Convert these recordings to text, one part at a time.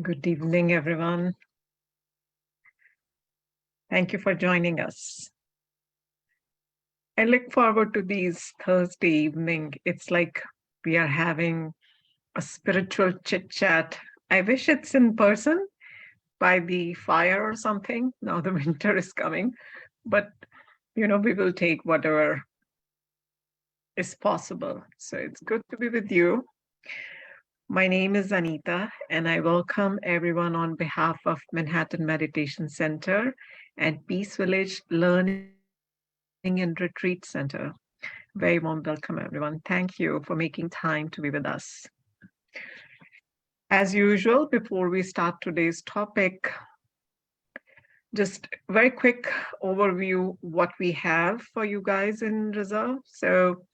Good evening, everyone. Thank you for joining us. I look forward to these Thursday evening. It's like we are having a spiritual chit chat. I wish it's in person by the fire or something. Now the winter is coming, but we will take whatever is possible. So it's good to be with you. My name is Anita, and I welcome everyone on behalf of Manhattan Meditation Center and Peace Village Learning and Retreat Center. Very warm welcome, everyone. Thank you for making time to be with us. As usual, before we start today's topic, just very quick overview what we have for you guys in reserve. So,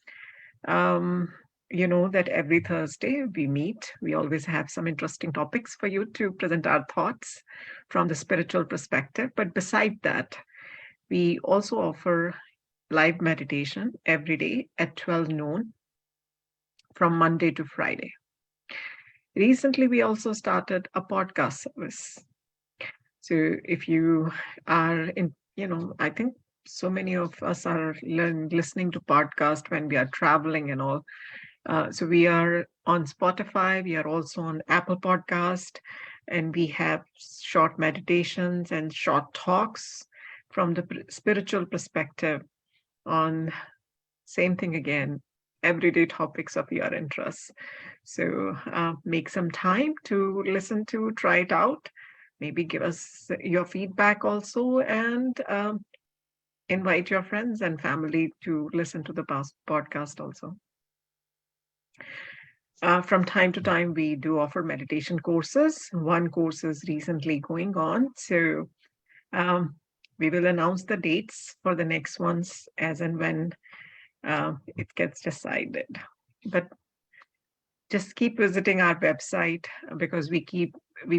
um, you know that every Thursday we meet. We always have some interesting topics for you to present our thoughts from the spiritual perspective. But beside that, we also offer live meditation every day at 12 noon from Monday to Friday. Recently, we also started a podcast service. So if you are in, I think so many of us are listening to podcast when we are traveling and all. So we are on Spotify. We are also on Apple Podcast, and we have short meditations and short talks from the spiritual perspective on same thing again, everyday topics of your interest. So make some time to listen to, try it out. Maybe give us your feedback also, and invite your friends and family to listen to the podcast also. From time to time, we do offer meditation courses. One course is recently going on. So we will announce the dates for the next ones as and when it gets decided. But just keep visiting our website because we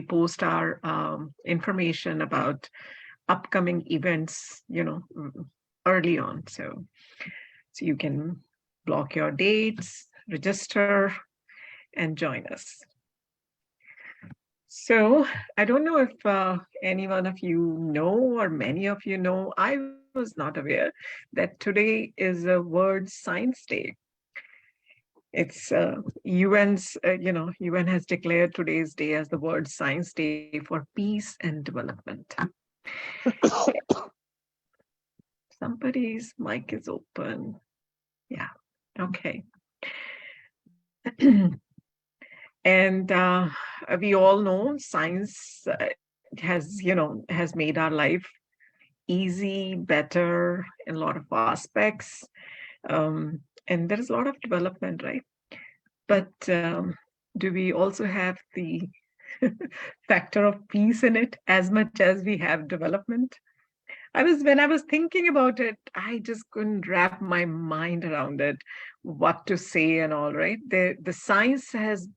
post our information about upcoming events, early on. So you can block your dates, register, and join us. So I don't know if any one of you know, or many of you know, I was not aware that today is a World Science Day. It's UN has declared today's day as the World Science Day for Peace and Development. Somebody's mic is open. Yeah. Okay. And we all know science has made our life easy, better in a lot of aspects. And there is a lot of development, right? But do we also have the factor of peace in it as much as we have development? When I was thinking about it, I just couldn't wrap my mind around it, what to say and all, right? The science has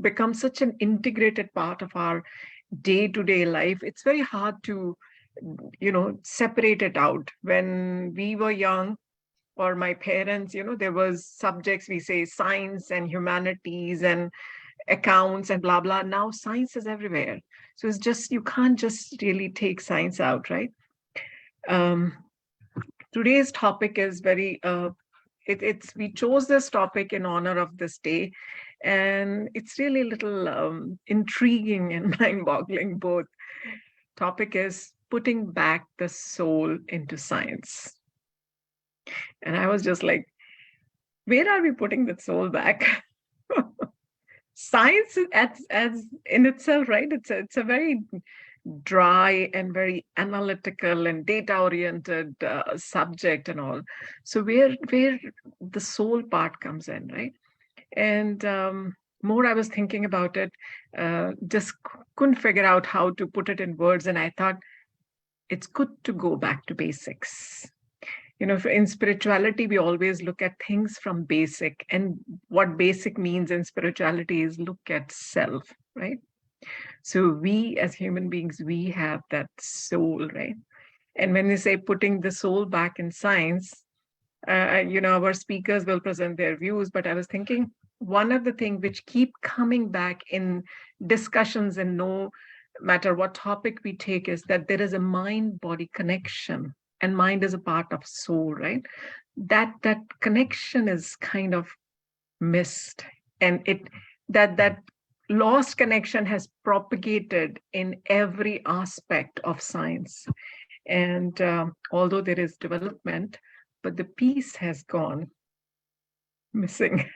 become such an integrated part of our day-to-day life. It's very hard to, separate it out. When we were young, or my parents, there was subjects, we say science and humanities and accounts and blah, blah. Now science is everywhere. So it's just, you can't just really take science out, right? Um, Today's topic is very, we chose this topic in honor of this day. And it's really a little intriguing and mind-boggling both. Topic is putting back the soul into science. And I was just like, where are we putting the soul back? Science as in itself, right? It's a very dry and very analytical and data oriented subject and all. So where the soul part comes in, right? And more I was thinking about it, just couldn't figure out how to put it in words. And I thought it's good to go back to basics. In spirituality, we always look at things from basic. And what basic means in spirituality is look at self, right? So we as human beings, we have that soul, right? And when we say putting the soul back in science, our speakers will present their views, but I was thinking, one of the things which keep coming back in discussions, and no matter what topic we take, is that there is a mind-body connection, and mind is a part of soul, right? That connection is kind of missed, and that lost connection has propagated in every aspect of science. And although there is development, but the peace has gone missing.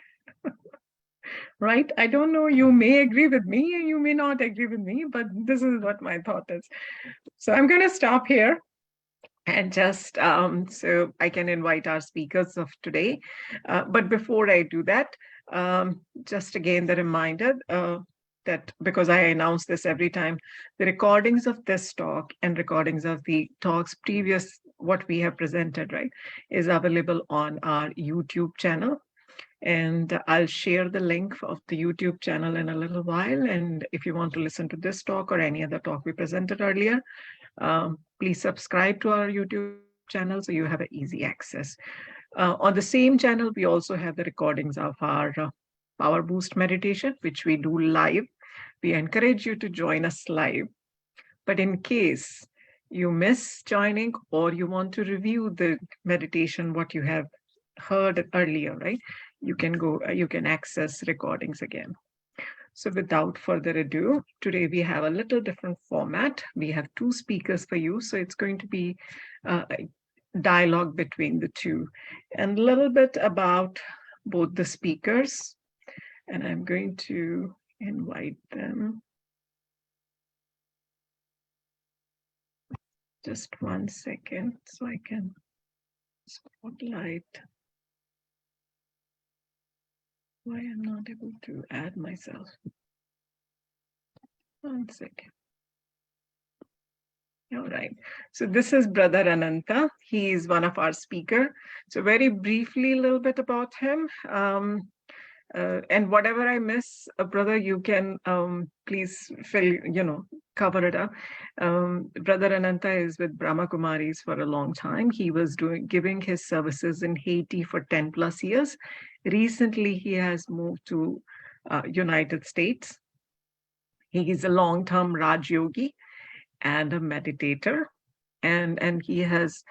Right? I don't know, you may agree with me, you may not agree with me, but this is what my thought is. So I'm going to stop here, and just so I can invite our speakers of today. But before I do that, just again the reminder that, because I announce this every time, the recordings of this talk and recordings of the talks previous, what we have presented, right, is available on our YouTube channel. And I'll share the link of the YouTube channel in a little while. And if you want to listen to this talk or any other talk we presented earlier, please subscribe to our YouTube channel so you have an easy access. On the same channel, we also have the recordings of our Power Boost meditation, which we do live. We encourage you to join us live. But in case you miss joining, or you want to review the meditation, what you have heard earlier, right? You can access recordings again. So without further ado, today we have a little different format. We have two speakers for you. So it's going to be a dialogue between the two, and a little bit about both the speakers. And I'm going to invite them. Just 1 second so I can spotlight. Why I'm not able to add myself. 1 second. All right. So this is Brother Ananta. He is one of our speakers. So very briefly, a little bit about him. And whatever I miss, brother, you can please cover it up. Brother Ananta is with Brahma Kumaris for a long time. He was giving his services in Haiti for 10 plus years. Recently, he has moved to United States. He is a long-term Raj Yogi and a meditator, and he has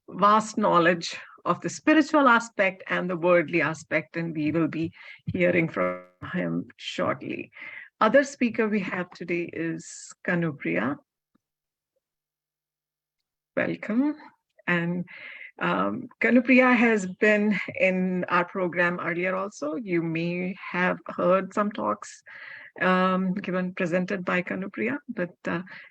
vast knowledge of the spiritual aspect and the worldly aspect, and we will be hearing from him shortly. Other speaker we have today is Kanupriya. Welcome. And Kanupriya has been in our program earlier also. You may have heard some talks presented by Kanupriya, but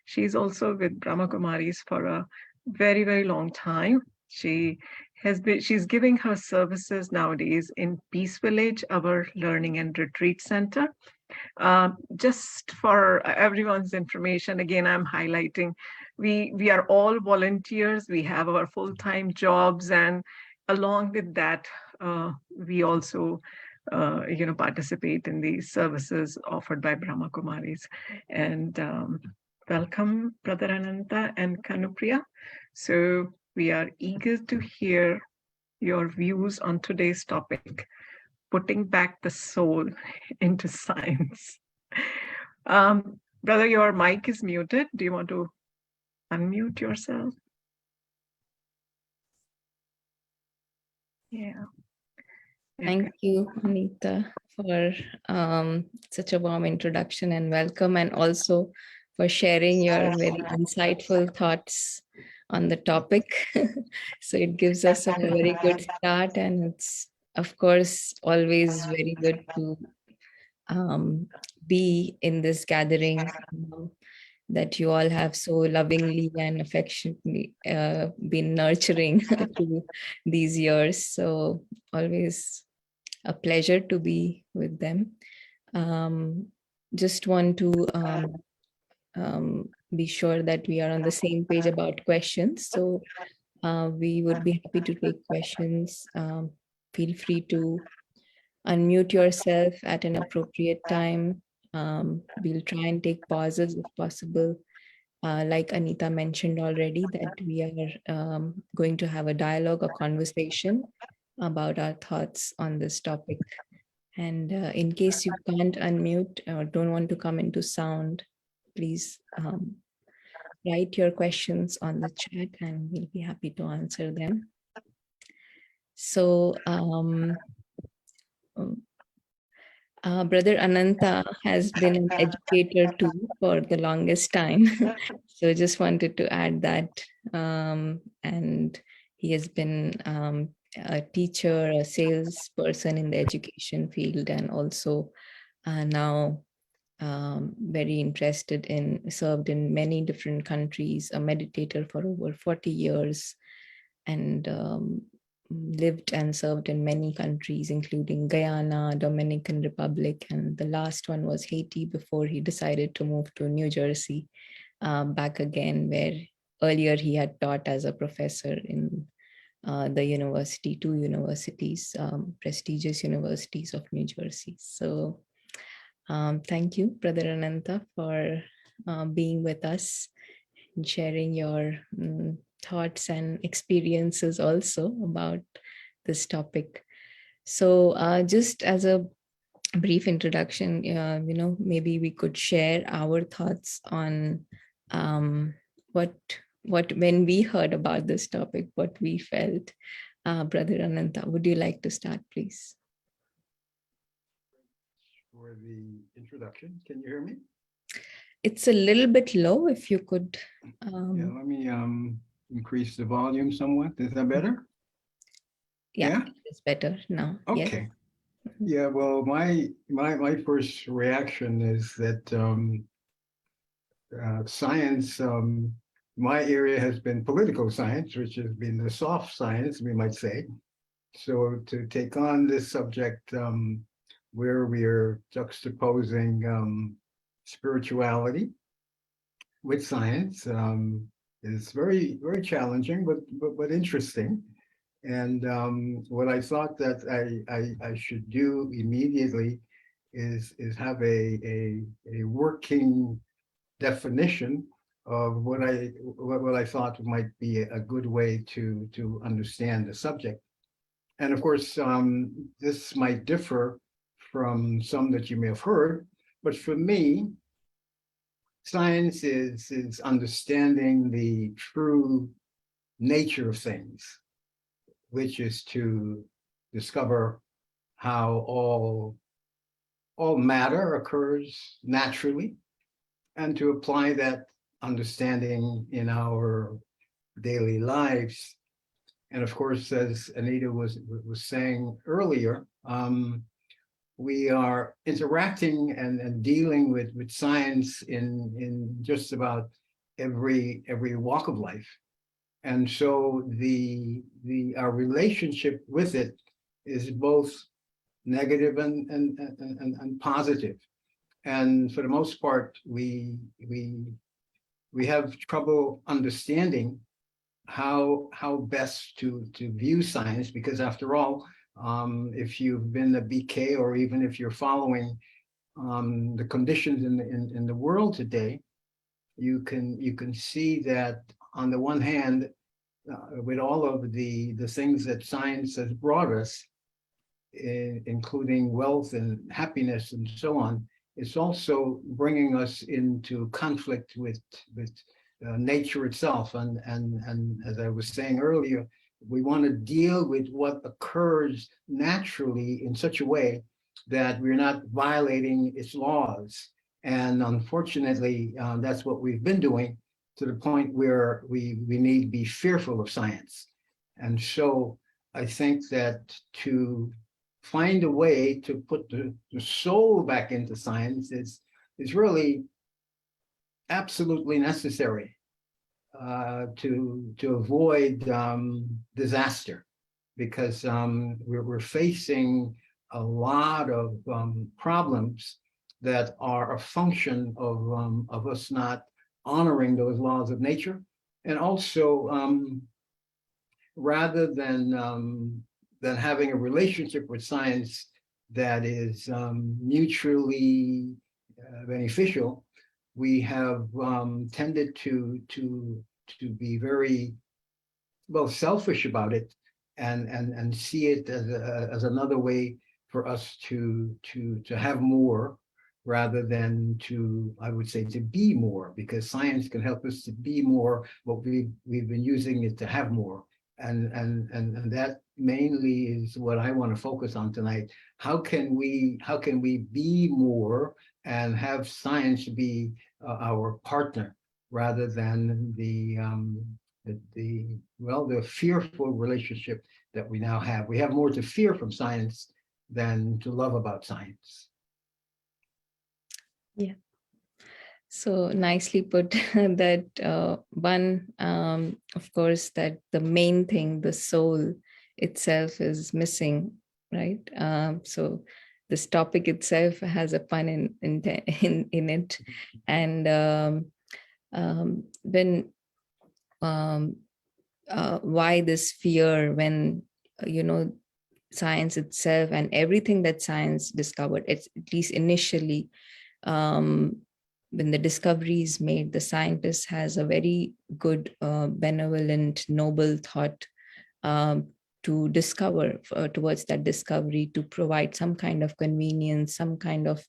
she's also with Brahma Kumaris for a very, very long time. She's giving her services nowadays in Peace Village, our learning and retreat center. Just for everyone's information, again, I'm highlighting, we are all volunteers. We have our full-time jobs, and along with that, we also participate in the services offered by Brahma Kumaris. And welcome, Brother Ananta and Kanupriya. So we are eager to hear your views on today's topic, putting back the soul into science. Brother, your mic is muted. Do you want to unmute yourself? Yeah. Thank you, Anita, for such a warm introduction and welcome, and also for sharing your very insightful thoughts on the topic. So it gives us a very good start, and it's, of course, always very good to be in this gathering that you all have so lovingly and affectionately been nurturing through these years. So always a pleasure to be with them. Just want to be sure that we are on the same page about questions. So we would be happy to take questions. Feel free to unmute yourself at an appropriate time. We'll try and take pauses if possible. Like Anita mentioned already, that we are going to have a dialogue, a conversation about our thoughts on this topic. And in case you can't unmute or don't want to come into sound, please write your questions on the chat and we'll be happy to answer them. So Brother Ananta has been an educator too for the longest time. So just wanted to add that. And he has been a teacher, a salesperson in the education field, and also now very interested in, served in many different countries, a meditator for over 40 years, and lived and served in many countries, including Guyana, Dominican Republic, and the last one was Haiti before he decided to move to New Jersey back again, where earlier he had taught as a professor in the university, two universities, prestigious universities of New Jersey. So thank you, Brother Ananta, for being with us and sharing your thoughts and experiences also about this topic. So just as a brief introduction, maybe we could share our thoughts on what when we heard about this topic, what we felt. Brother Ananta, would you like to start, please? For the introduction, can you hear me? It's a little bit low, if you could. Yeah, let me increase the volume somewhat. Is that better? Yeah, it's better now. Okay. Yes. Yeah, well, my first reaction is that science, my area has been political science, which has been the soft science, we might say. So to take on this subject where we are juxtaposing spirituality with science is very, very challenging, but interesting. And what I thought that I should do immediately is have a working definition of what I thought might be a good way to understand the subject. And of course, this might differ from some that you may have heard, but for me, science is understanding the true nature of things, which is to discover how all matter occurs naturally, and to apply that understanding in our daily lives. And of course, as Anita was saying earlier, we are interacting and dealing with science in just about every walk of life. And so our relationship with it is both negative and positive. And for the most part, we have trouble understanding how best to view science, because after all, if you've been a BK, or even if you're following the conditions in the world today, you can see that on the one hand, with all of the things that science has brought us, including wealth and happiness and so on, it's also bringing us into conflict with nature itself. And as I was saying earlier, we want to deal with what occurs naturally in such a way that we're not violating its laws. And unfortunately, that's what we've been doing, to the point where we need to be fearful of science. And so I think that to find a way to put the soul back into science is really absolutely necessary to avoid disaster, because we're facing a lot of problems that are a function of us not honoring those laws of nature. And also, rather than having a relationship with science that is mutually beneficial, we have tended to be very selfish about it, and see it as another way for us to have more rather than to, I would say, to be more, because science can help us to be more, but we've been using it to have more. And that mainly is what I want to focus on tonight. How can we be more and have science be our partner rather than the fearful relationship that we now have. We have more to fear from science than to love about science. Yeah. So nicely put that one, of course, that the main thing, the soul itself is missing, right? So this topic itself has a pun in it. And when why this fear when, science itself and everything that science discovered, it's at least initially, um, when the discovery is made, the scientist has a very good, benevolent, noble thought, um, to discover, towards that discovery, to provide some kind of convenience, some kind of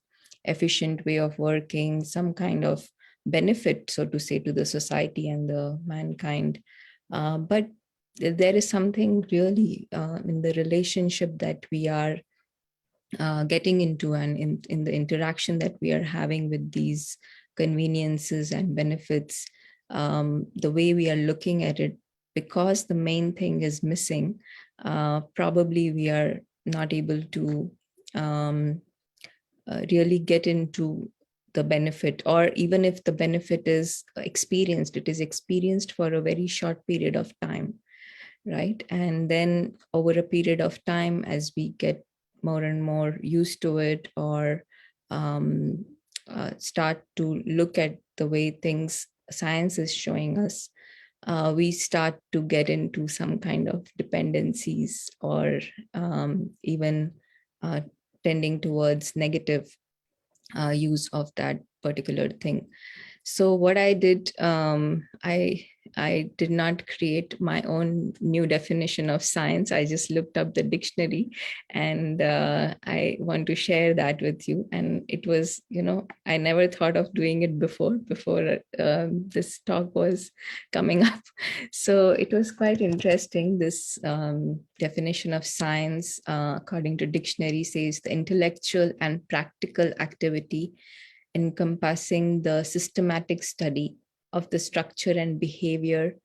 efficient way of working, some kind of benefit, so to say, to the society and the mankind. But there is something really in the relationship that we are getting into, and in the interaction that we are having with these conveniences and benefits, the way we are looking at it, because the main thing is missing, probably we are not able to really get into the benefit, or even if the benefit is experienced, it is experienced for a very short period of time, right? And then over a period of time, as we get more and more used to it, or start to look at the way things science is showing us, we start to get into some kind of dependencies, or even tending towards negative use of that particular thing. So what I did, I did not create my own new definition of science. I just looked up the dictionary, and I want to share that with you. And it was, I never thought of doing it before this talk was coming up. So it was quite interesting. This definition of science, according to dictionary, says the intellectual and practical activity encompassing the systematic study of the structure and behavior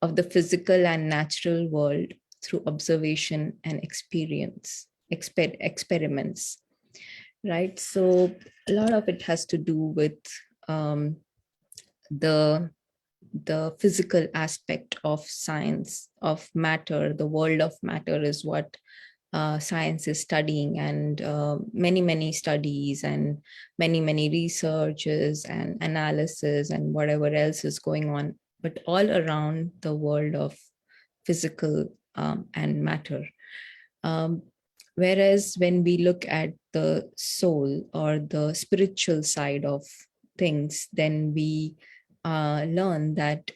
of the physical and natural world through observation and experiments, right? So a lot of it has to do with the physical aspect of science, of matter. The world of matter is what science is studying, and many studies and many researches and analysis and whatever else is going on, but all around the world of physical and matter. um, Whereas when we look at the soul or the spiritual side of things, then we learn that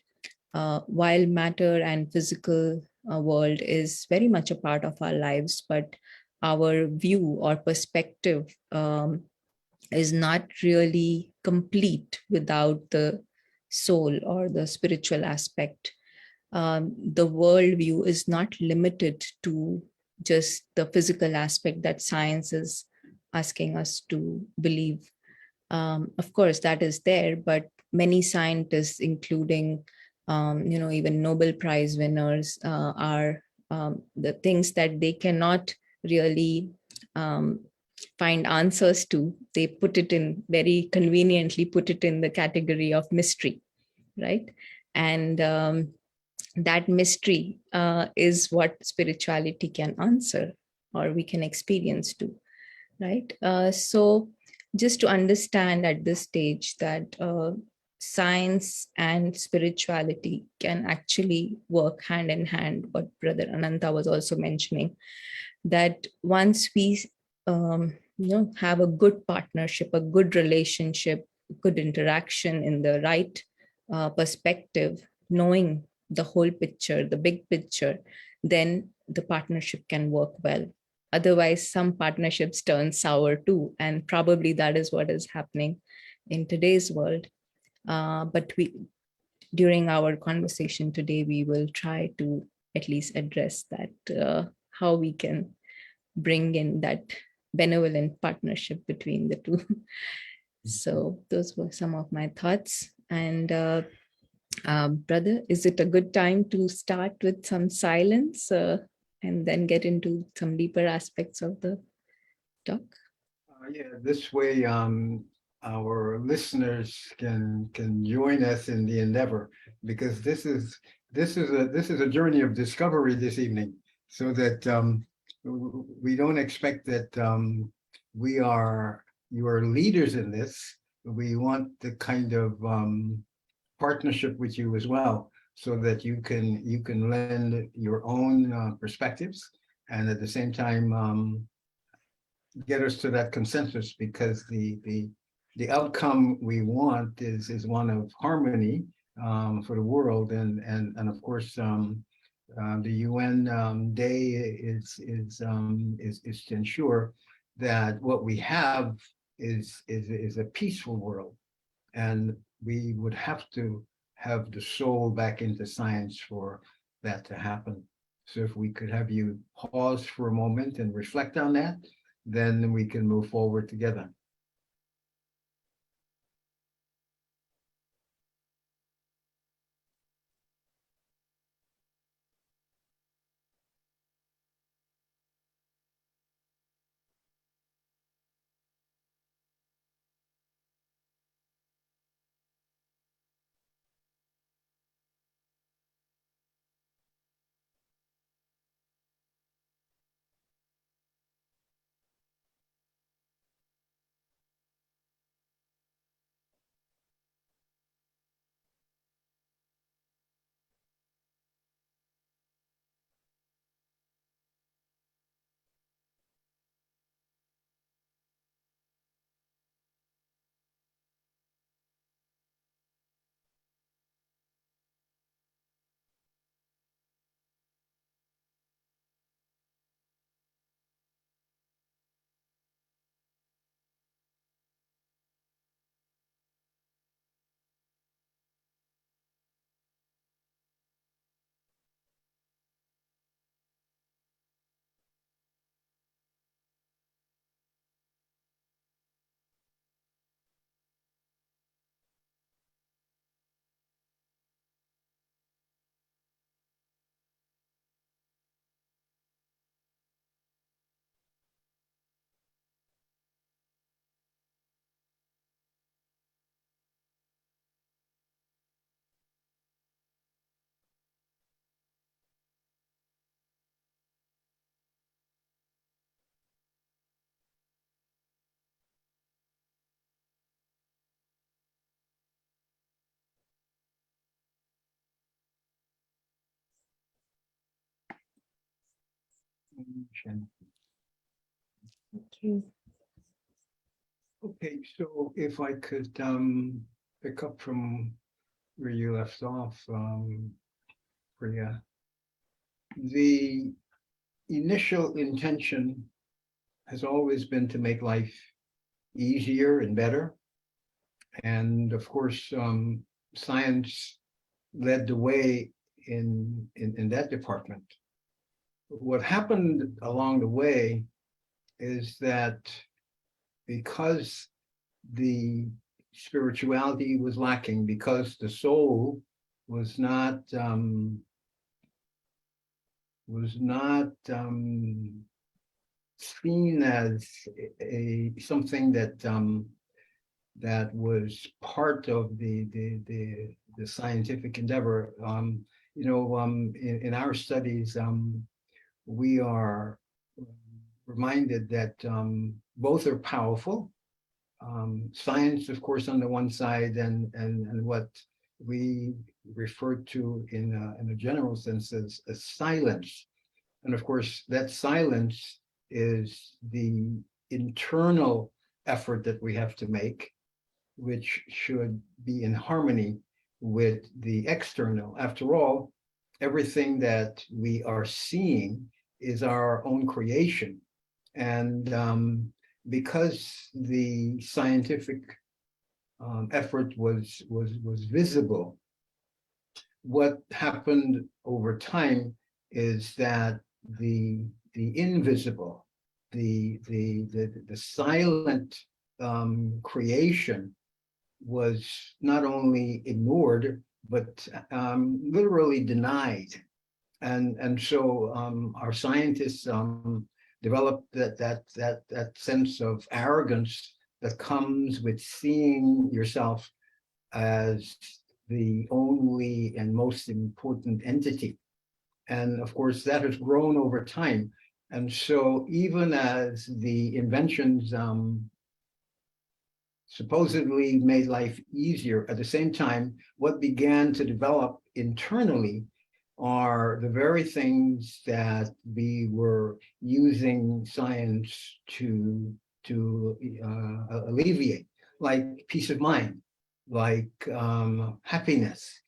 while matter and physical world is very much a part of our lives, but our view or perspective is not really complete without the soul or the spiritual aspect. The worldview is not limited to just the physical aspect that science is asking us to believe. Of course, that is there, but many scientists, including even Nobel Prize winners, are the things that they cannot really find answers to. They put it in very conveniently, put it in the category of mystery, right? And that mystery is what spirituality can answer, or we can experience too, right? So just to understand at this stage that science and spirituality can actually work hand in hand, what Brother Ananta was also mentioning, that once we have a good partnership, a good relationship, good interaction in the right perspective, knowing the whole picture, the big picture, then the partnership can work well. otherwise some partnerships turn sour too, and probably that is what is happening in today's world. But during our conversation today, we will try to at least address that, how we can bring in that benevolent partnership between the two. So those were some of my thoughts. And brother, is it a good time to start with some silence and then get into some deeper aspects of the talk? Yeah, this way our listeners can join us in the endeavor, because this is a journey of discovery this evening, so that we don't expect that you are leaders in this. We want the kind of partnership with you as well, so that you can lend your own perspectives, and at the same time get us to that consensus, because the outcome we want is one of harmony for the world, and of course the UN Day is to ensure that what we have is a peaceful world, and we would have to have the soul back into science for that to happen. So if we could have you pause for a moment and reflect on that, then we can move forward together. Thank you. Okay, so if I could pick up from where you left off, Priya. The initial intention has always been to make life easier and better. And of course, science led the way in that department. What happened along the way is that because the spirituality was lacking, because the soul was not seen as something that that was part of the scientific endeavor. In our studies, we are reminded that both are powerful. Science, of course, on the one side, and what we refer to in a general sense as silence. And of course, that silence is the internal effort that we have to make, which should be in harmony with the external. After all, everything that we are seeing is our own creation. And because the scientific effort was visible, what happened over time is that the invisible, the silent creation was not only ignored but literally denied. And so our scientists developed that sense of arrogance that comes with seeing yourself as the only and most important entity. And of course, that has grown over time. And so even as the inventions supposedly made life easier, at the same time, what began to develop internally are the very things that we were using science to alleviate, like peace of mind, like happiness,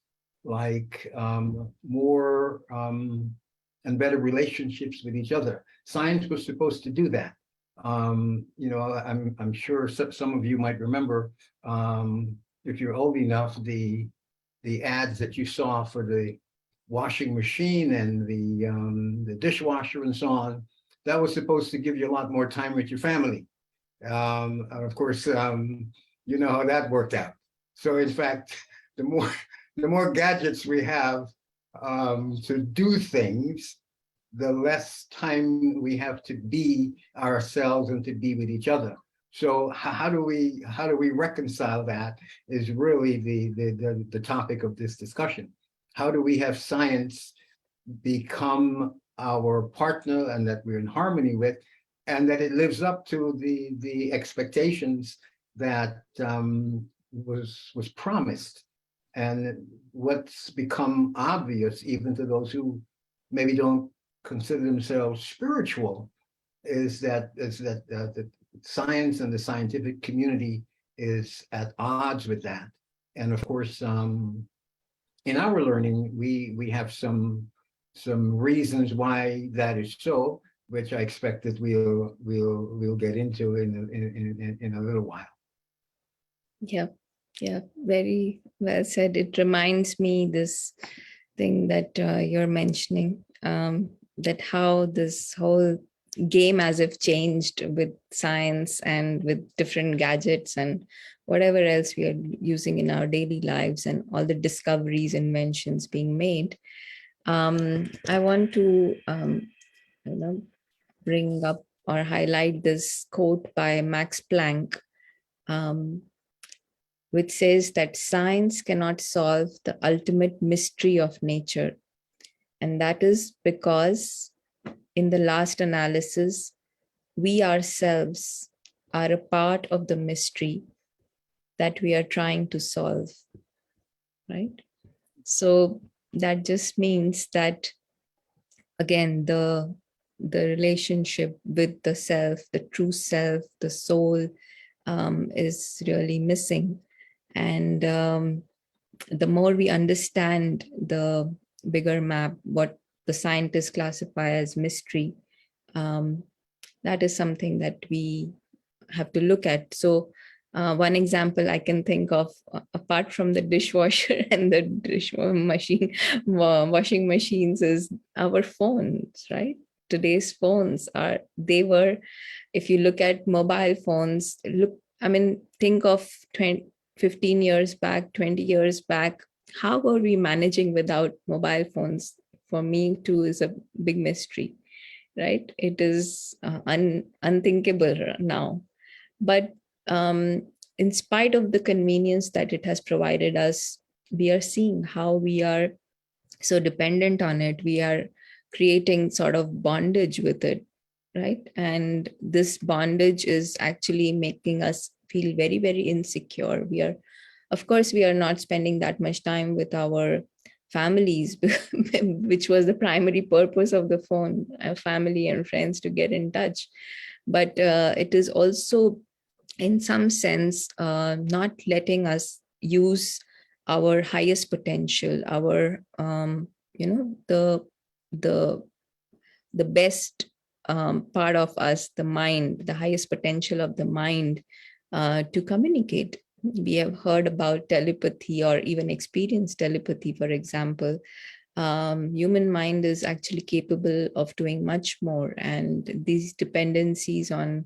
like more and better relationships with each other. Science was supposed to do that. I'm sure some of you might remember, if you're old enough, the ads that you saw for the washing machine and the dishwasher and so on. That was supposed to give you a lot more time with your family. And of course, you know how that worked out. So in fact, the more gadgets we have to do things, the less time we have to be ourselves and to be with each other. So how do we reconcile that is really the topic of this discussion. How do we have science become our partner and that we're in harmony with, and that it lives up to the expectations that was promised? And what's become obvious, even to those who maybe don't consider themselves spiritual, is that the science and the scientific community is at odds with that. And of course, in our learning, we have some reasons why that is so, which I expect that we'll get into in a little while. Yeah, very well said. It reminds me this thing that you're mentioning, that how this whole game as if changed with science and with different gadgets and whatever else we are using in our daily lives and all the discoveries, inventions being made. I want to bring up or highlight this quote by Max Planck, which says that science cannot solve the ultimate mystery of nature. And that is because in the last analysis, we ourselves are a part of the mystery that we are trying to solve, right? So that just means that, again, the relationship with the self, the true self, the soul, is really missing. And the more we understand the bigger map, what the scientists classify as mystery, that is something that we have to look at. So one example I can think of, apart from the dishwasher and the washing machines, is our phones, right? Today's phones if you look at mobile phones, think of 15 years back, 20 years back, how were we managing without mobile phones? For me too is a big mystery, right? It is unthinkable now. But in spite of the convenience that it has provided us, we are seeing how we are so dependent on it. We are creating sort of bondage with it, right? And this bondage is actually making us feel very, very insecure. Of course, we are not spending that much time with our families, which was the primary purpose of the phone, family and friends to get in touch. But it is also, in some sense, not letting us use our highest potential, our the best part of us, the mind, the highest potential of the mind to communicate. We have heard about telepathy or even experienced telepathy, for example. Human mind is actually capable of doing much more, and these dependencies on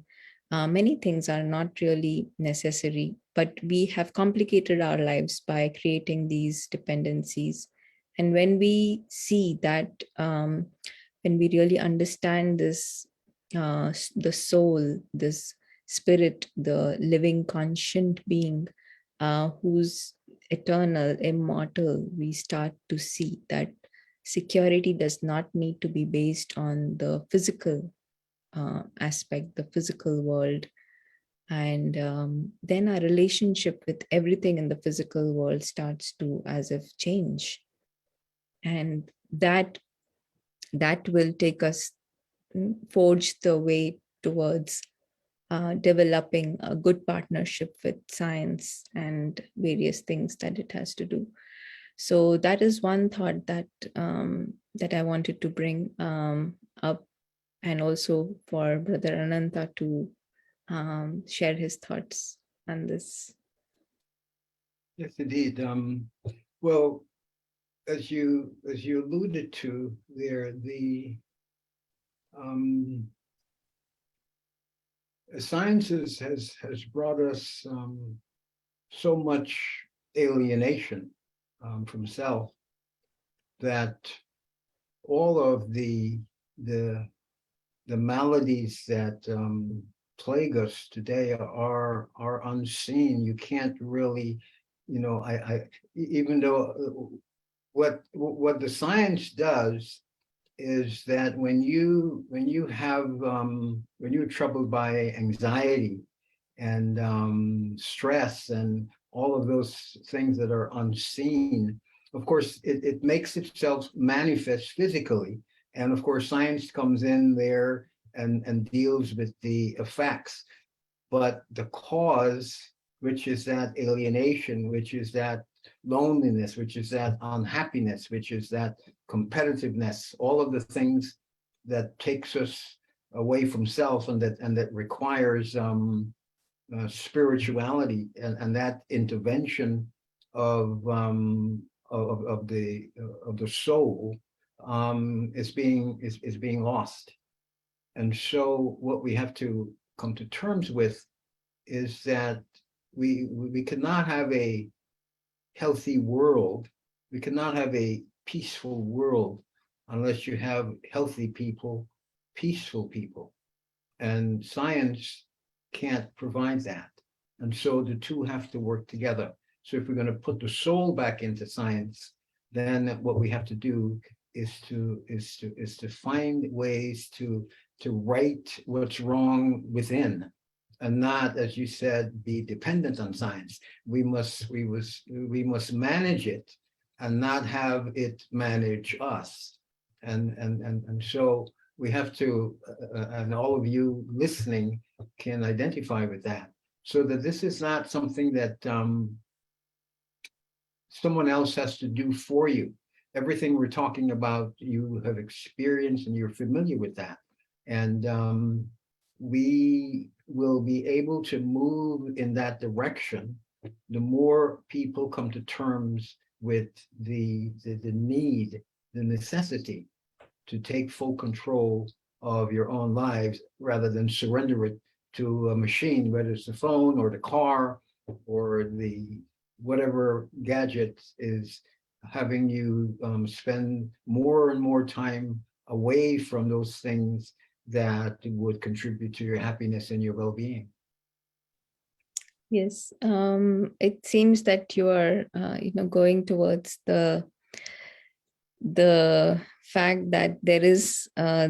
many things are not really necessary, but we have complicated our lives by creating these dependencies. And when we see that, when we really understand this, the soul, this spirit, the living conscient being who's eternal, immortal, we start to see that security does not need to be based on the physical aspect, the physical world. And then our relationship with everything in the physical world starts to as if change. And that will take us, forge the way towards developing a good partnership with science and various things that it has to do. So that is one thought that that I wanted to bring up, and also for Brother Ananta to share his thoughts on this. Yes, indeed. Well, as you alluded to there, the science has brought us so much alienation from self that all of the maladies that plague us today are unseen. You can't really, even though what the science does is that when you're troubled by anxiety and stress and all of those things that are unseen, of course, it makes itself manifest physically. And of course, science comes in there and deals with the effects. But the cause, which is that alienation, which is that loneliness, which is that unhappiness, which is that competitiveness, all of the things that takes us away from self and that requires spirituality and that intervention of the soul is being lost. And so what we have to come to terms with is that we cannot have a healthy world, we cannot have a peaceful world unless you have healthy people, peaceful people. And science can't provide that. And so the two have to work together. So if we're going to put the soul back into science, then what we have to do is to find ways to right what's wrong within, and not, as you said, be dependent on science. We must manage it and not have it manage us. And so we have to, and all of you listening can identify with that, so that this is not something that someone else has to do for you. Everything we're talking about, you have experienced and you're familiar with that. And we will be able to move in that direction the more people come to terms with the need, the necessity to take full control of your own lives rather than surrender it to a machine, whether it's the phone or the car or the whatever gadget is having you spend more and more time away from those things that would contribute to your happiness and your well-being. Yes, it seems that you are, going towards the fact that there is, a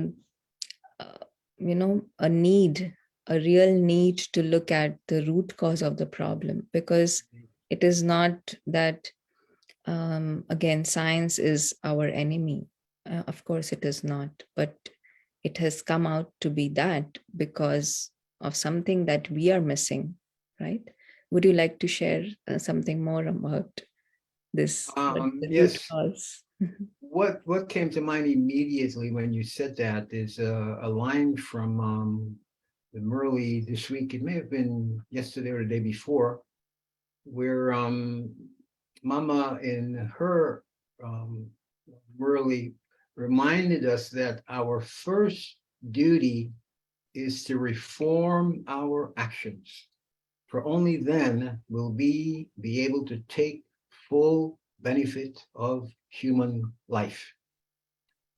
need, a real need to look at the root cause of the problem, because it is not that, again, science is our enemy. Of course, it is not, but it has come out to be that because of something that we are missing, right? Would you like to share something more about this? Yes. Mhm. What came to mind immediately when you said that is a line from the Merle this week. It may have been yesterday or the day before, where Mama in her Merle reminded us that our first duty is to reform our actions, for only then will we be able to take full benefit of human life.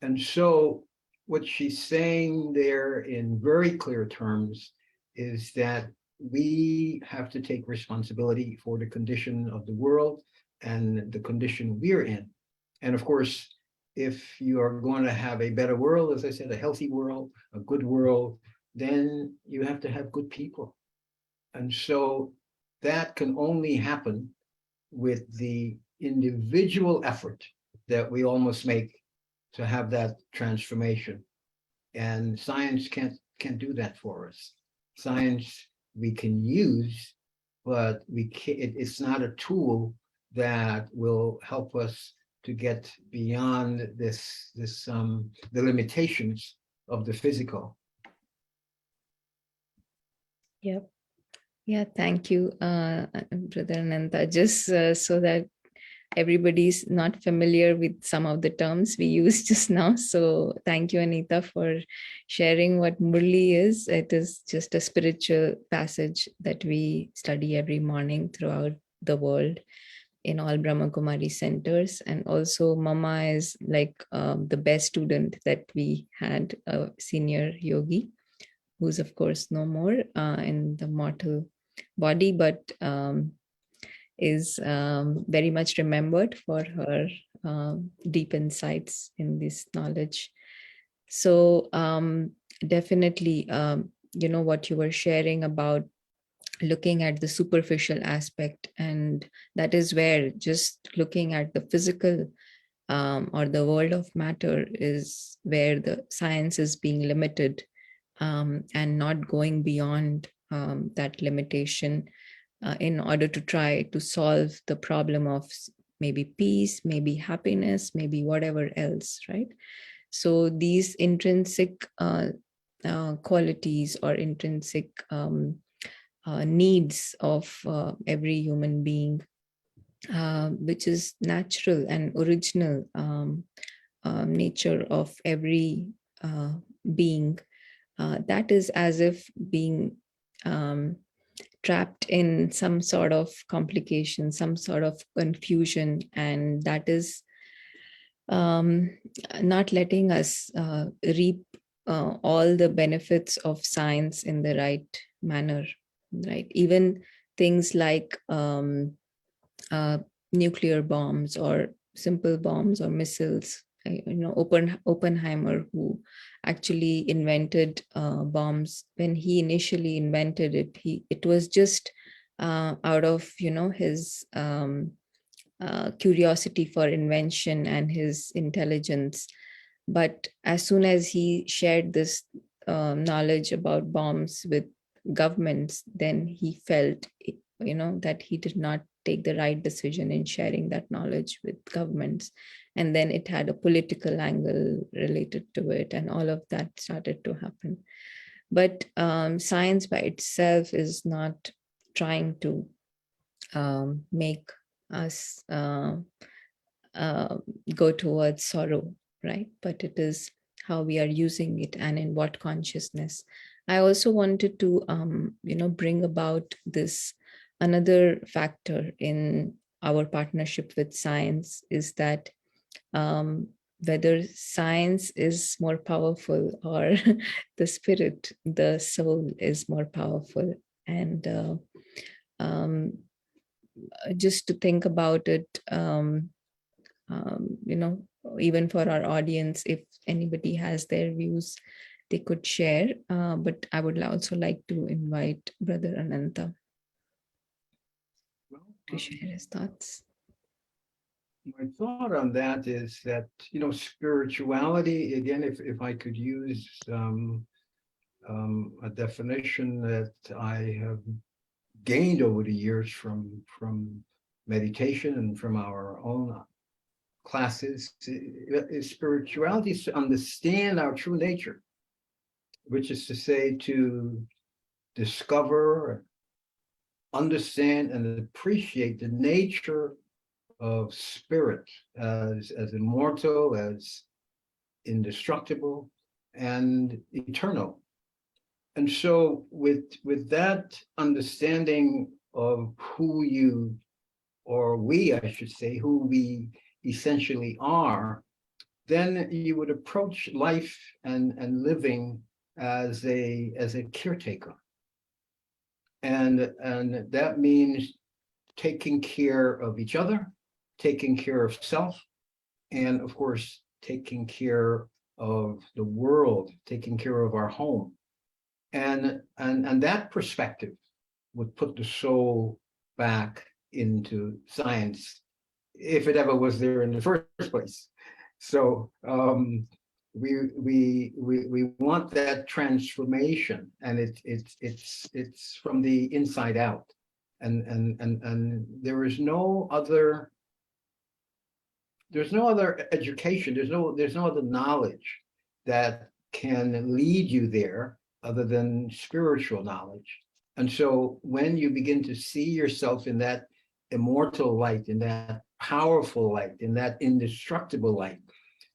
And so, what she's saying there in very clear terms is that we have to take responsibility for the condition of the world and the condition we're in. And of course, if you are going to have a better world, as I said, a healthy world, a good world, then you have to have good people. And so that can only happen with the individual effort that we all must make to have that transformation. And science can't do that for us. Science we can use, but it's not a tool that will help us to get beyond the limitations of the physical. Yep. Yeah, thank you, Brother Ananta. Just so that everybody's not familiar with some of the terms we used just now. So thank you, Anita, for sharing what Murli is. It is just a spiritual passage that we study every morning throughout the world in all Brahma Kumari centers. And also Mama is like the best student that we had, a senior yogi, who's of course no more in the mortal body, but is very much remembered for her deep insights in this knowledge. So definitely, what you were sharing about looking at the superficial aspect, and that is where just looking at the physical or the world of matter is where the science is being limited, and not going beyond that limitation in order to try to solve the problem of maybe peace, maybe happiness, maybe whatever else, right? So these intrinsic qualities or intrinsic needs of every human being, which is natural and original nature of every being, that is as if being trapped in some sort of complication, some sort of confusion, and that is not letting us reap all the benefits of science in the right manner, right? Even things like nuclear bombs or simple bombs or missiles. Oppenheimer, who actually invented bombs, when he initially invented it, it was just out of his curiosity for invention and his intelligence. But as soon as he shared this knowledge about bombs with governments, then he felt that he did not take the right decision in sharing that knowledge with governments, and then it had a political angle related to it, and all of that started to happen. But science by itself is not trying to make us go towards sorrow, right? But it is how we are using it and in what consciousness. I also wanted to bring about this another factor in our partnership with science, is that whether science is more powerful or the spirit, the soul is more powerful. And just to think about it, even for our audience, if anybody has their views, they could share. But I would also like to invite Brother Ananta to share his thoughts. My thought on that is that, spirituality, again, if I could use a definition that I have gained over the years from meditation and from our own classes, spirituality is to understand our true nature, which is to say to discover, understand, and appreciate the nature of spirit as immortal, as indestructible, and eternal. And so with that understanding of who you, or we, I should say, who we essentially are, then you would approach life and living as a caretaker. And that means taking care of each other, taking care of self, and of course, taking care of the world, taking care of our home. And that perspective would put the soul back into science, if it ever was there in the first place. So we want that transformation, and it's from the inside out, and there is no other. There's no other education. There's no other knowledge that can lead you there other than spiritual knowledge. And so when you begin to see yourself in that immortal light, in that powerful light, in that indestructible light,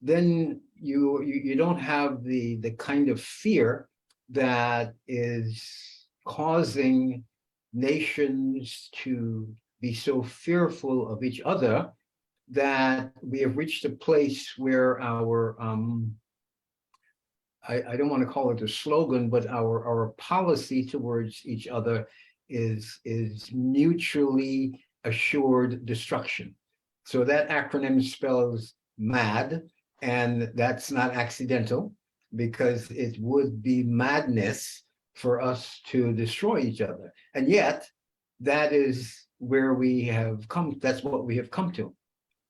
then you don't have the kind of fear that is causing nations to be so fearful of each other that we have reached a place where our I don't want to call it a slogan, but our policy towards each other is mutually assured destruction. So that acronym spells MAD, and that's not accidental, because it would be madness for us to destroy each other. And yet, that is where we have come, that's what we have come to.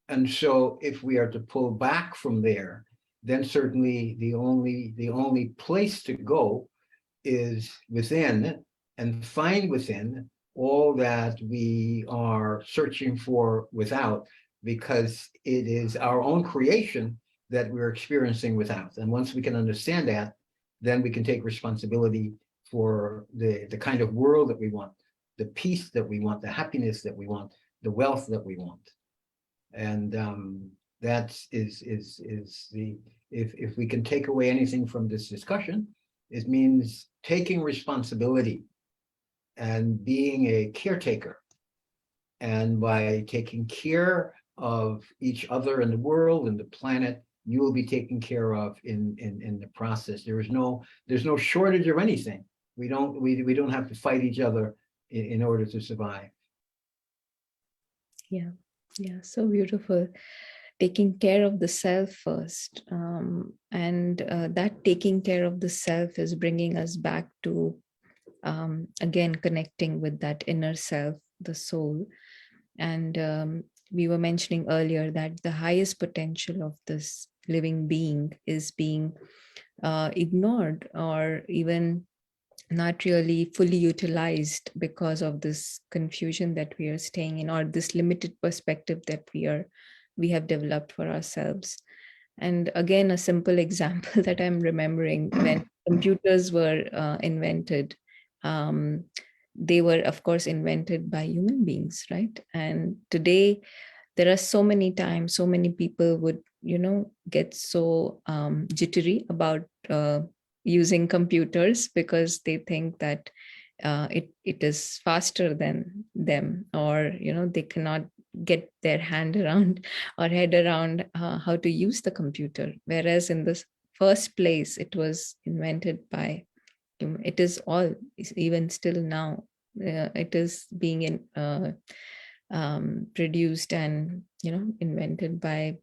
And so if we are to pull back from there, then certainly the only place to go is within, and find within all that we are searching for without, because it is our own creation that we're experiencing without. And once we can understand that, then we can take responsibility for the kind of world that we want, the peace that we want, the happiness that we want, the wealth that we want. And that is the, if we can take away anything from this discussion, it means taking responsibility and being a caretaker. And by taking care of each other and the world and the planet, you will be taken care of in the process. There's no shortage of anything. We don't have to fight each other in order to survive. Yeah, so beautiful. Taking care of the self first, and that taking care of the self is bringing us back to again connecting with that inner self, the soul. And we were mentioning earlier that the highest potential of this living being is being ignored, or even not really fully utilized because of this confusion that we are staying in, or this limited perspective that we have developed for ourselves. And again, a simple example that I'm remembering, when computers were invented, they were of course invented by human beings, right? And today there are so many times, so many people would get so jittery about using computers, because they think that it is faster than them, or they cannot get their hand around or head around how to use the computer, whereas in the first place it was invented by it is all, even still now, it is being produced and invented by,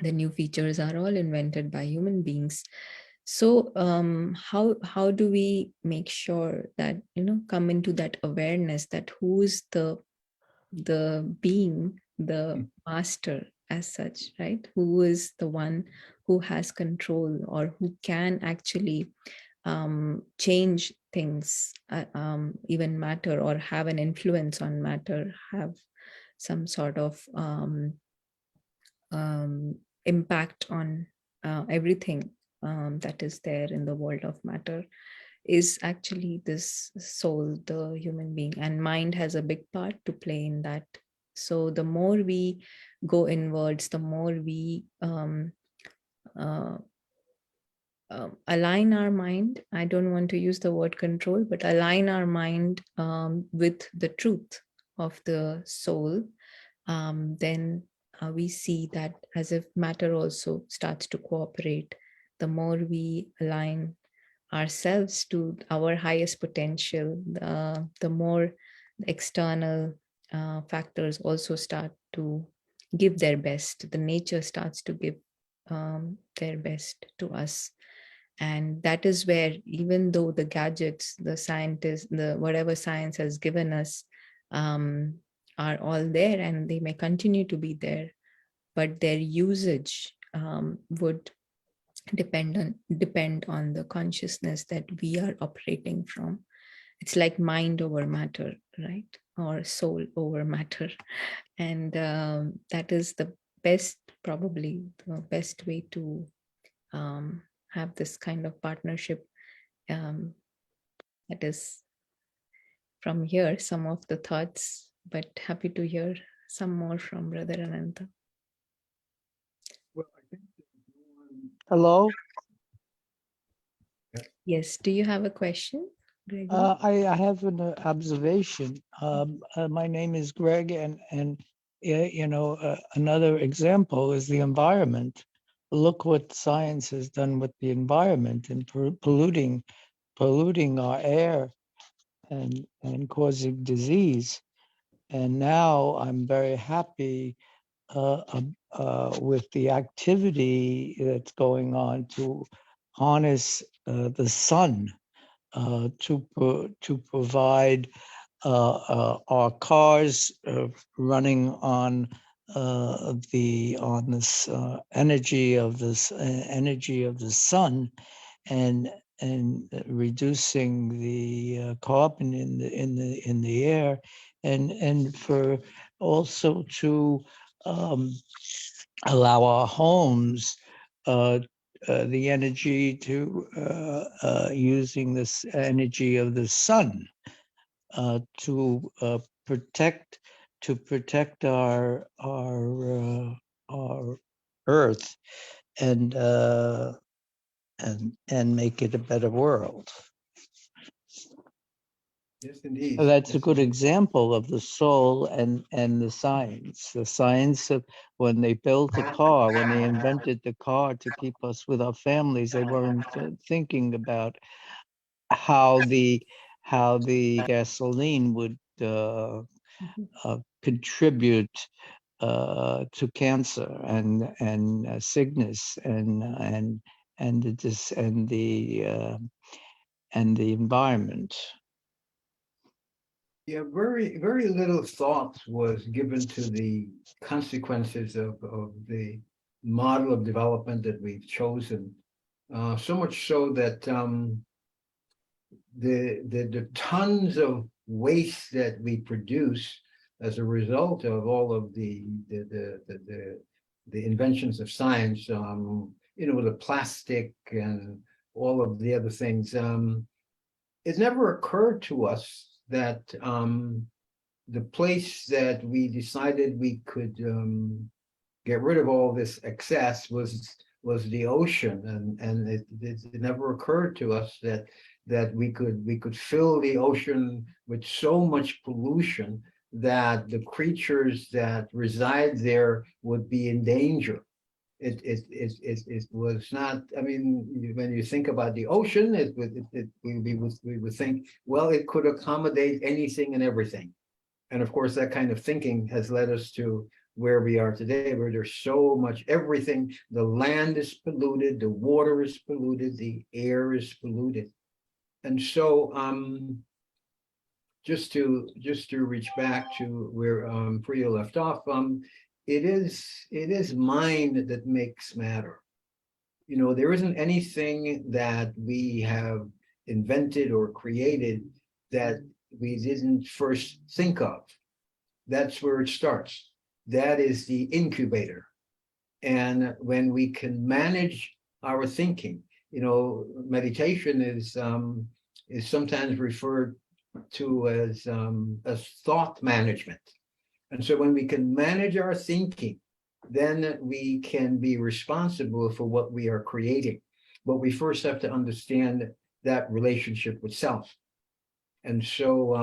the new features are all invented by human beings. So how do we make sure that come into that awareness that who is the being, the master as such, right? Who is the one who has control, or who can actually change things, even matter, or have an influence on matter, have some sort of impact on everything that is there in the world of matter is actually this soul, the human being, and mind has a big part to play in that. So the more we go inwards, the more we uh, align our mind. I don't want to use the word control, but align our mind with the truth of the soul, then we see that as if matter also starts to cooperate. The more we align ourselves to our highest potential, the more external factors also start to give their best. The nature starts to give their best to us. And that is where, even though the gadgets, the scientists, the whatever science has given us um, are all there, and they may continue to be there, but their usage would depend on the consciousness that we are operating from. It's like mind over matter, right? Or soul over matter. And that is the best, probably the best way to have this kind of partnership. That is from here, some of the thoughts, but happy to hear some more from Brother Ananta. Well, I think there's one- Hello, Yes, do you have a question, Gregory? I have an observation. My name is Greg, and another example is the environment. Look what science has done with the environment and polluting our air and causing disease. And now I'm very happy with the activity that's going on to harness the sun to provide our cars running on this energy of the sun, and reducing the carbon in the air, and for also to allow our homes the energy to using this energy of the sun to protect our earth and make it a better world. Yes, indeed. So that's a Yes, good indeed. example of the soul and the science. The science of when they built a car, when they invented the car to keep us with our families, they weren't thinking about how the gasoline would contribute to cancer and sickness and the environment. Yeah, very, very little thought was given to the consequences of the model of development that we've chosen. So much so that the tons of waste that we produce as a result of all of the inventions of science, the plastic and all of the other things, it never occurred to us that the place that we decided we could get rid of all this excess was the ocean, and it never occurred to us that we could fill the ocean with so much pollution that the creatures that reside there would be in danger. It was not. I mean, when you think about the ocean, we would think, well, it could accommodate anything and everything, and of course, that kind of thinking has led us to where we are today, where there's so much everything. The land is polluted, the water is polluted, the air is polluted, and so just to reach back to where Priya left off, it is mind that makes matter. There isn't anything that we have invented or created that we didn't first think of. That's where it starts. That is the incubator. And when we can manage our thinking, meditation is sometimes referred to as thought management. And so when we can manage our thinking, then we can be responsible for what we are creating. But we first have to understand that relationship with self. And so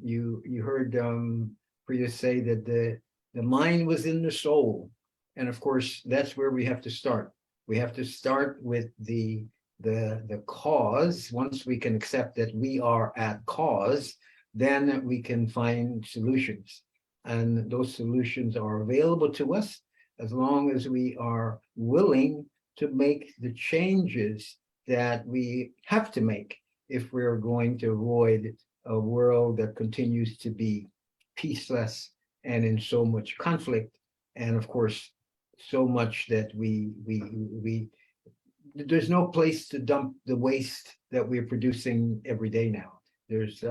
you heard Priya say that the mind was in the soul. And of course, that's where we have to start. We have to start with the cause. Once we can accept that we are at cause, then we can find solutions. And those solutions are available to us as long as we are willing to make the changes that we have to make if we're going to avoid a world that continues to be peaceless and in so much conflict. And of course, so much that there's no place to dump the waste that we're producing every day now. There's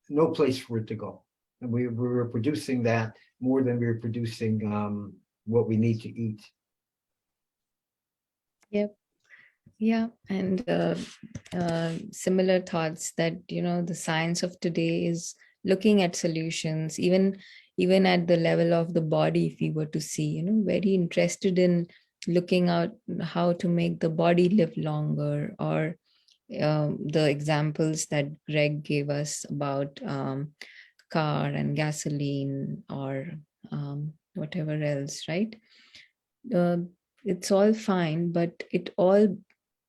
no place for it to go. And we're producing that more than we're producing what we need to eat. Yep. Yeah, and similar thoughts that the science of today is looking at solutions, even at the level of the body. If we were to see, very interested in looking out how to make the body live longer, or the examples that Greg gave us about car and gasoline, or whatever else, right? It's all fine, but it all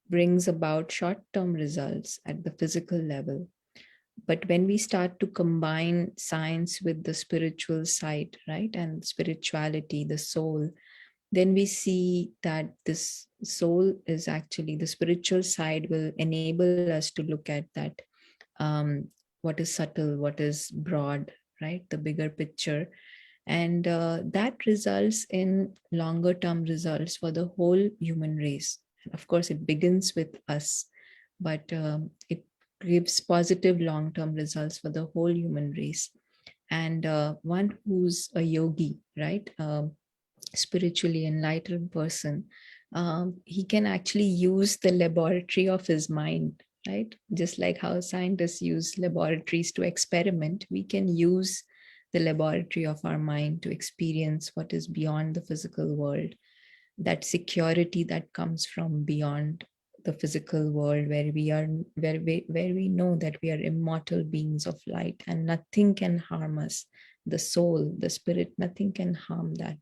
brings about short-term results at the physical level. But when we start to combine science with the spiritual side, right, and spirituality, the soul, then we see that this soul is actually, the spiritual side will enable us to look at that, what is subtle, what is broad, right, the bigger picture. And that results in longer term results for the whole human race. Of course, it begins with us, but it gives positive long term results for the whole human race. And one who's a yogi, right, spiritually enlightened person, he can actually use the laboratory of his mind, right? Just like how scientists use laboratories to experiment, we can use the laboratory of our mind to experience what is beyond the physical world. That security that comes from beyond the physical world, where we know that we are immortal beings of light and nothing can harm us. The soul, the spirit, nothing can harm that.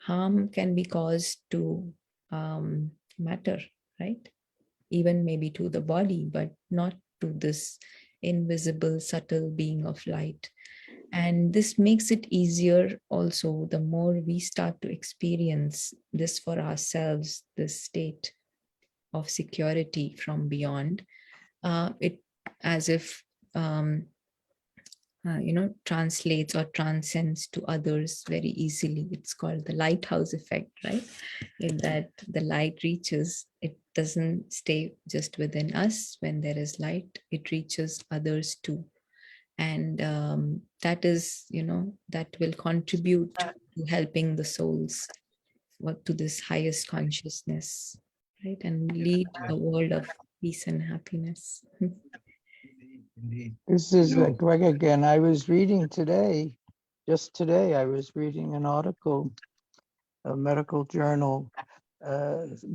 Harm can be caused to matter, right? Even maybe to the body, but not to this invisible, subtle being of light. And this makes it easier also the more we start to experience this for ourselves, this state of security from beyond. It as if translates or transcends to others very easily. It's called the lighthouse effect, right? In that the light reaches, it doesn't stay just within us. When there is light, it reaches others too. And that is, that will contribute to helping the souls to this highest consciousness, right? And lead a world of peace and happiness. Indeed. This is No. Greg again. I was reading today, just today, I was reading an article, a medical journal,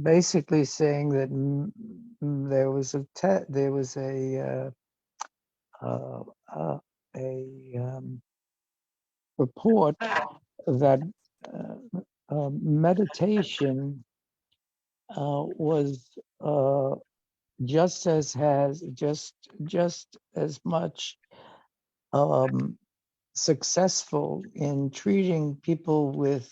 basically saying that there was a report that meditation was just as much successful in treating people with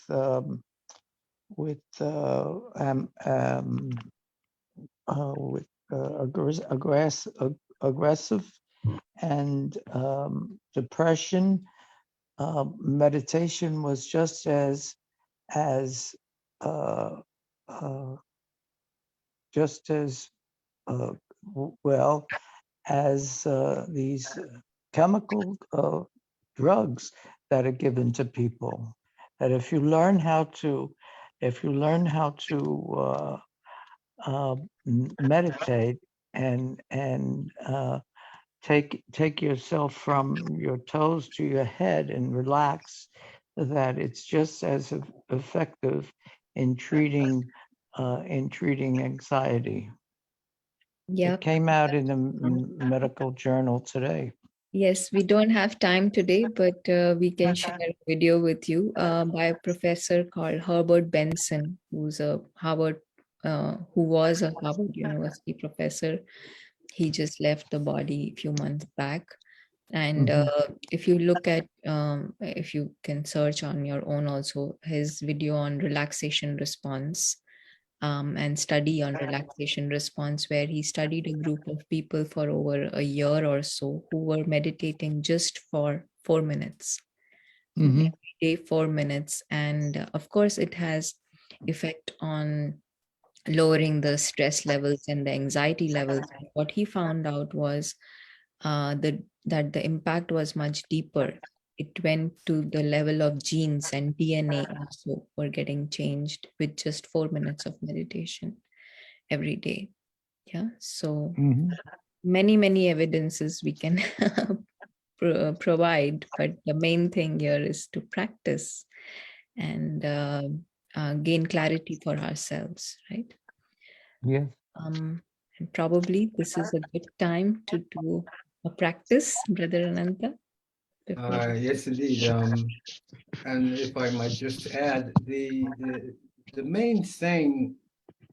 aggressive and depression. Meditation was just as well as these chemical drugs that are given to people. that if you learn how to, meditate and take yourself from your toes to your head and relax, that it's just as effective in treating anxiety. Yeah. It came out in the medical journal today. Yes, we don't have time today, but we can share a video with you by a professor called Herbert Benson, who was a Harvard University professor. He just left the body a few months back. And if you look at, if you can search on your own also, his video on relaxation response, and study on relaxation response, where he studied a group of people for over a year or so who were meditating just for 4 minutes, every day, 4 minutes. And of course, it has effect on lowering the stress levels and the anxiety levels. What he found out was that the impact was much deeper. It went to the level of genes, and DNA also were getting changed with just 4 minutes of meditation every day. Yeah. So many evidences we can provide, but the main thing here is to practice and gain clarity for ourselves, right? Yes. And probably this is a good time to do a practice, Brother Ananta. Yes, indeed. And if I might just add, the main thing,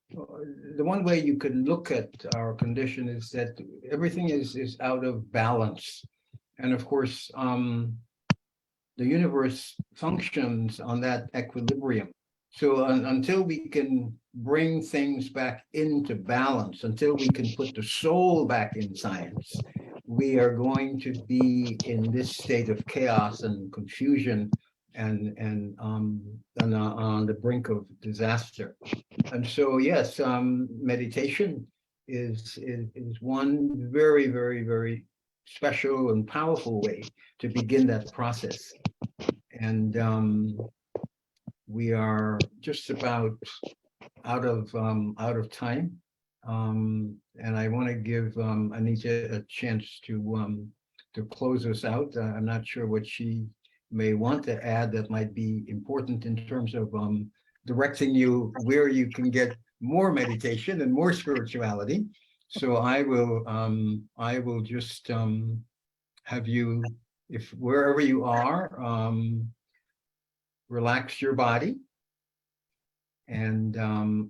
the one way you could look at our condition is that everything is out of balance. And of course, the universe functions on that equilibrium. So until we can bring things back into balance, until we can put the soul back in science, we are going to be in this state of chaos and confusion and on the brink of disaster. And so, yes, meditation is one very special and powerful way to begin that process. And we are just about out of time. And I want to give Anita a chance to close us out. I'm not sure what she may want to add that might be important in terms of directing you where you can get more meditation and more spirituality. So I will just have you, if wherever you are, relax your body and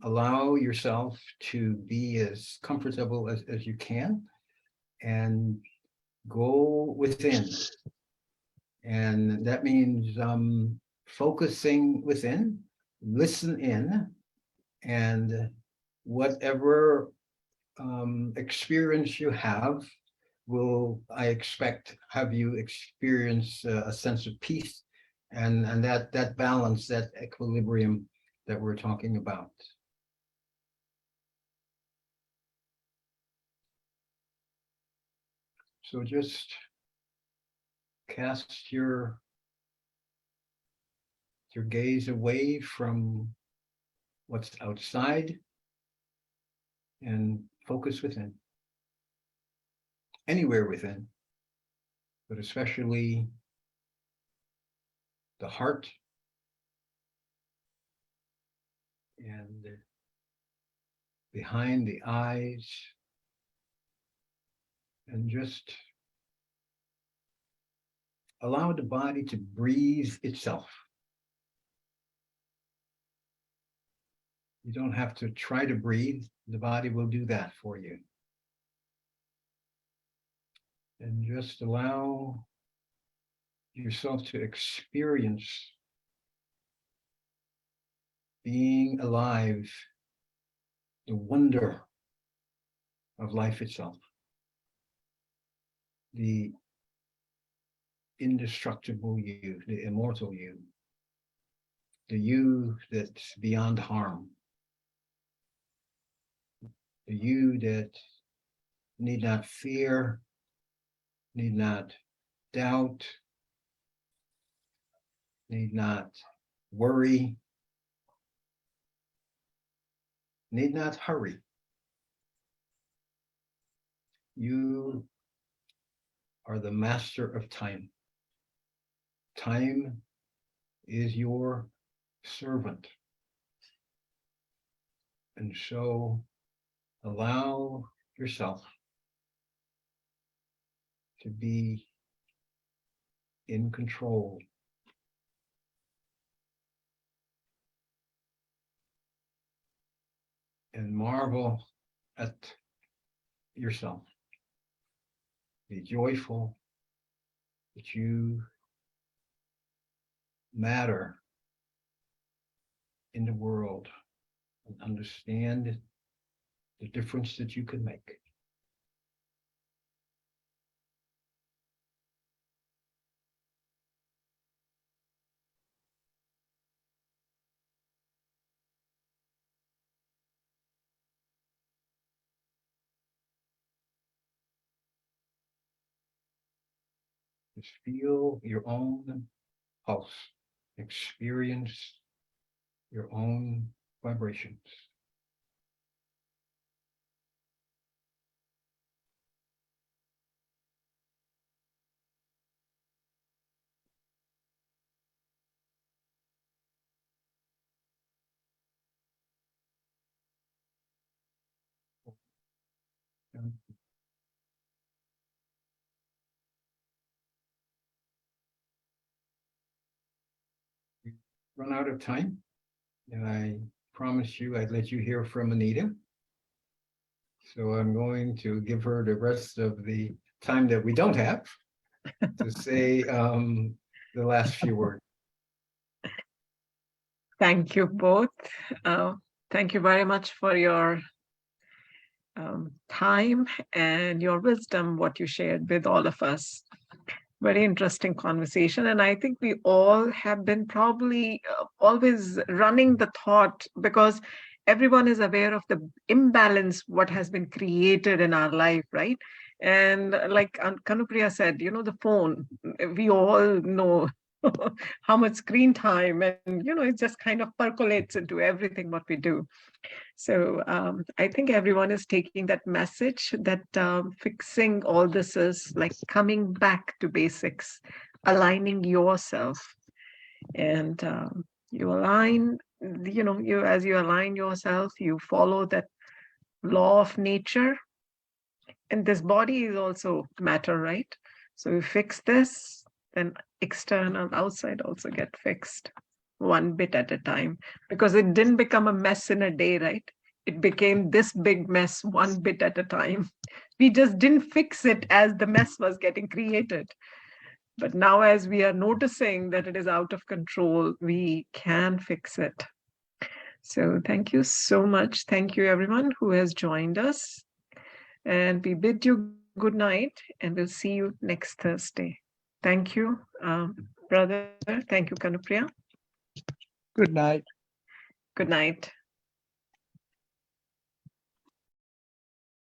allow yourself to be as comfortable as you can, and go within. And that means focusing within, listen in, and whatever experience you have will, I expect, have you experience a sense of peace and that balance, that equilibrium that we're talking about. So just cast your gaze away from what's outside and focus within. Anywhere within, but especially the heart and behind the eyes, and just allow the body to breathe itself. You don't have to try to breathe, the body will do that for you. And just allow yourself to experience being alive, the wonder of life itself, the indestructible you, the immortal you, the you that's beyond harm, the you that need not fear, need not doubt, need not worry need not hurry. You are the master of time. Time is your servant. And so allow yourself to be in control. And marvel at yourself. Be joyful that you matter in the world and understand the difference that you can make. Just feel your own pulse, experience your own vibrations. Run out of time, and I promised you I'd let you hear from Anita. So I'm going to give her the rest of the time that we don't have to say the last few words. Thank you both. Thank you very much for your time and your wisdom, what you shared with all of us. Very interesting conversation. And I think we all have been probably always running the thought, because everyone is aware of the imbalance what has been created in our life, right? And like Kanupriya said, you know, the phone, we all know how much screen time, and you know, it just kind of percolates into everything what we do. So I think everyone is taking that message that fixing all this is like coming back to basics, aligning yourself, and you align, you know, you as you align yourself, you follow that law of nature, and this body is also matter, right? So you fix this, then external outside also get fixed one bit at a time, because it didn't become a mess in a day, right? It became this big mess one bit at a time. We just didn't fix it as the mess was getting created. But now, as we are noticing that it is out of control, we can fix it. So thank you so much. Thank you, everyone who has joined us. And we bid you good night, and we'll see you next Thursday. Thank you, brother. Thank you, Kanupriya. Good night. Good night.